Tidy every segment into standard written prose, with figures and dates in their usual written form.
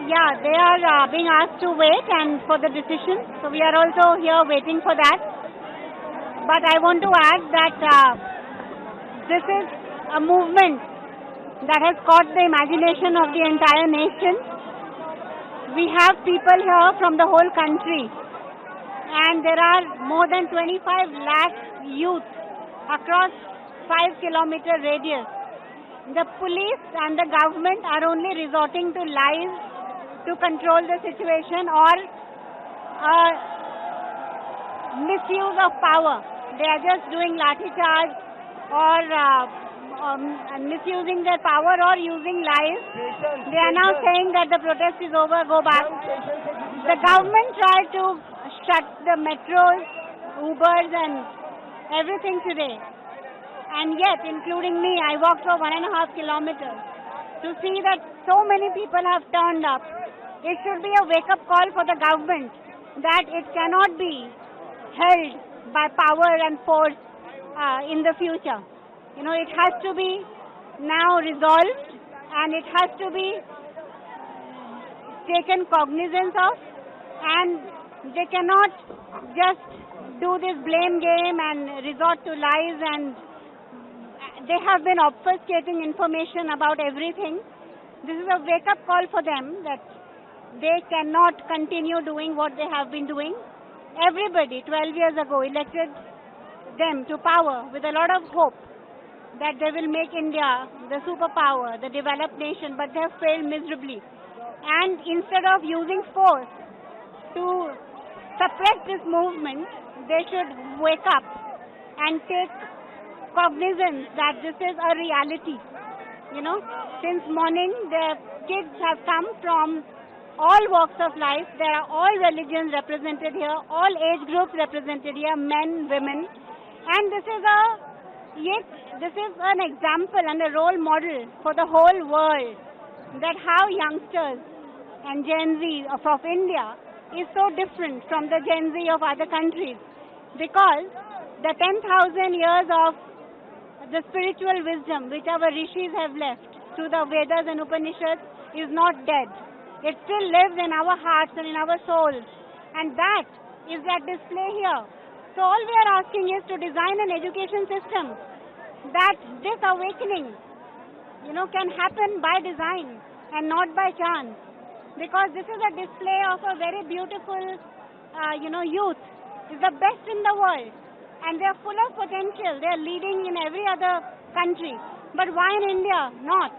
Yeah, they are being asked to wait and for the decision. So we are also here waiting for that. But I want to add that this is a movement that has caught the imagination of the entire nation. We have people here from the whole country, and there are more than 25 lakh youth across 5 kilometer radius. The police and the government are only resorting to lies to control the situation or misuse of power. They are just doing lathi charge or misusing their power or using lies. They are now saying that the protest is over, go back. The government tried to shut the metros, Ubers and everything today. And yet, including me, I walked for 1.5 kilometers to see that so many people have turned up. It should be a wake-up call for the government that it cannot be held by power and force in the future. You know, it has to be now resolved and it has to be taken cognizance of, and they cannot just do this blame game and resort to lies, and they have been obfuscating information about everything. This is a wake-up call for them that they cannot continue doing what they have been doing. Everybody 12 years ago elected them to power with a lot of hope that they will make India the superpower, the developed nation, but they have failed miserably. And instead of using force to suppress this movement, they should wake up and take cognizance that this is a reality. You know, since morning the kids have come from all walks of life. There are all religions represented here, all age groups represented here, men, women. And this is an example and a role model for the whole world that how youngsters and Gen Z of India is so different from the Gen Z of other countries, because the 10,000 years of the spiritual wisdom which our rishis have left through the Vedas and Upanishads is not dead. It still lives in our hearts and in our souls, and that is at display here. So all we are asking is to design an education system that this awakening, you know, can happen by design and not by chance, because this is a display of a very beautiful, youth. It's the best in the world, and they are full of potential. They are leading in every other country, but why in India not?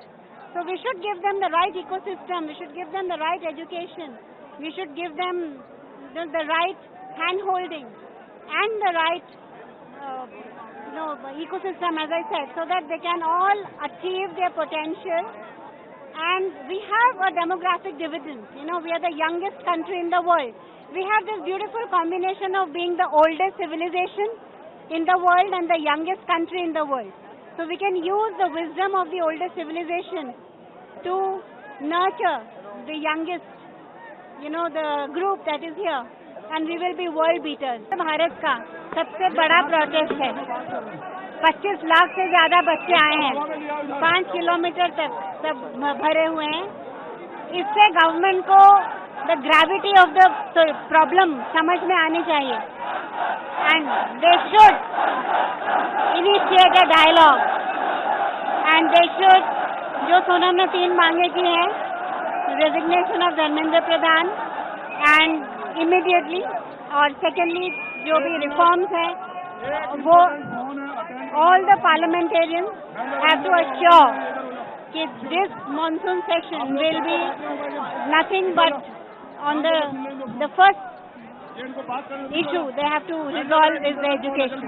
So we should give them the right ecosystem, we should give them the right education, we should give them the right hand-holding and the right ecosystem, as I said, so that they can all achieve their potential. And we have a demographic dividend. You know, we are the youngest country in the world. We have this beautiful combination of being the oldest civilization in the world and the youngest country in the world. So we can use the wisdom of the oldest civilization to nurture the youngest, the group that is here, and we will be world beaters. Bharat का सबसे बड़ा protest है. 25 लाख से ज्यादा बच्चे आए हैं, 5 kilometre तक सब भरे हुए हैं. इससे गवर्नमेंट को the gravity of the problem समझ में आनी चाहिए, and they should initiate a dialogue, and they should, जो सोनम ने 3 मांगे की हैं, resignation of Dharmendra Pradhan and immediately, और सेकेंडली जो भी रिफॉर्म्स हैं वो all the parliamentarians have to assure that this monsoon session will be nothing but on the first issue they have to resolve is the education.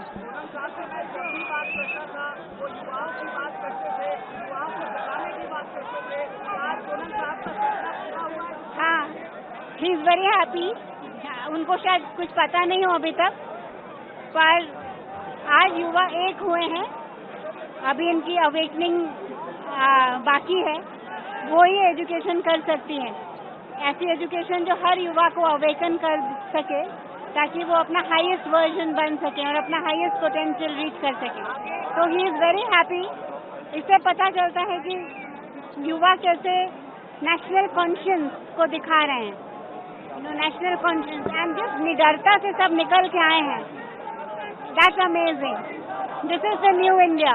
हाँ, he is very happy. उनको शायद कुछ पता नहीं हो अभी तक, पर आज युवा एक हुए हैं. अभी इनकी अवेकनिंग बाकी है. वो ही एजुकेशन कर सकती हैं, ऐसी एजुकेशन जो हर युवा को अवेकन कर सके, ताकि वो अपना हाईएस्ट वर्जन बन सके और अपना हाईएस्ट पोटेंशियल रीच कर सके. तो ही इज़ वेरी हैप्पी. इससे पता चलता है कि युवा कैसे नेशनल कॉन्शियंस को दिखा रहे हैं, नेशनल कॉन्शियंस, एंड जिस निडरता से सब निकल के आए हैं, that's amazing. This is the new India.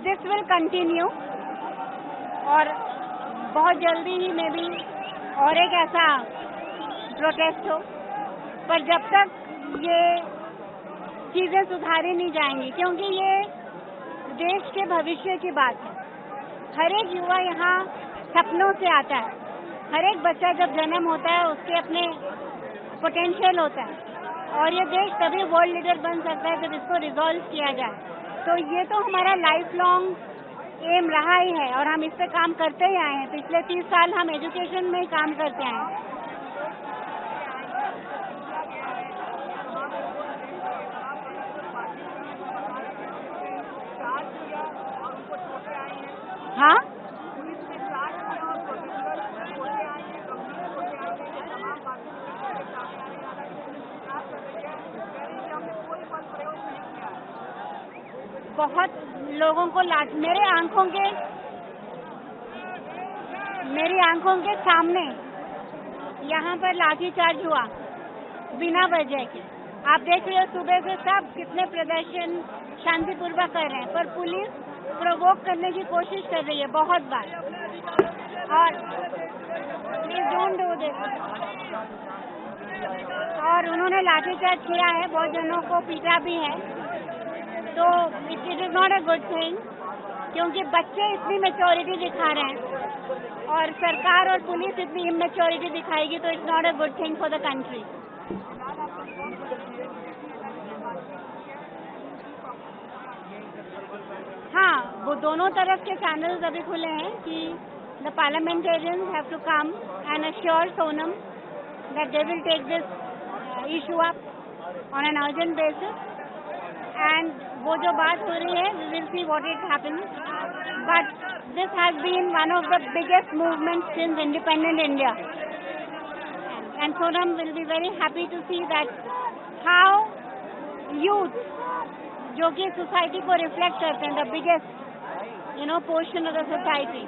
This will continue, और बहुत जल्दी ही मे बी और एक ऐसा प्रोटेस्ट हो, पर जब तक ये चीजें सुधारी नहीं जाएंगी, क्योंकि ये देश के भविष्य की बात है। हर एक युवा यहाँ सपनों से आता है, हर एक बच्चा जब जन्म होता है उसके अपने पोटेंशियल होता है, और ये देश तभी वर्ल्ड लीडर बन सकता है जब इसको रिजॉल्व किया जाए। तो ये तो हमारा लाइफ लॉन्ग एम रहा ही है, और हम इस पे काम करते ही आए हैं। पिछले 30 साल हम एजुकेशन में ही काम करते आए हैं। हाँ, बहुत लोगों को मेरी आंखों के सामने यहाँ पर लाठीचार्ज हुआ बिना वजह के। आप देख रहे हो सुबह से सब कितने प्रदर्शन शांतिपूर्वक कर रहे हैं, पर पुलिस प्रोवोक करने की कोशिश कर रही है बहुत बार। और प्लीज डोंट डू दिस। और उन्होंने लाठीचार्ज किया है, बहुत जनों को पीटा भी है, तो it is not a good thing, क्योंकि बच्चे इतनी मैच्योरिटी दिखा रहे हैं और सरकार और पुलिस इतनी इमेच्योरिटी दिखाएगी, तो it's not a good thing for the country. हाँ, वो दोनों तरफ के चैनल्स अभी खुले हैं कि the parliamentarians have to come and assure Sonam that they will take this issue up on an urgent basis, and वो जो बात हो रही है, we will see what it happens, but this has been one of the biggest movements since independent India, and Sonam will be very happy to see that how youth, जो कि society को reflect करते हैं, the biggest portion of the society,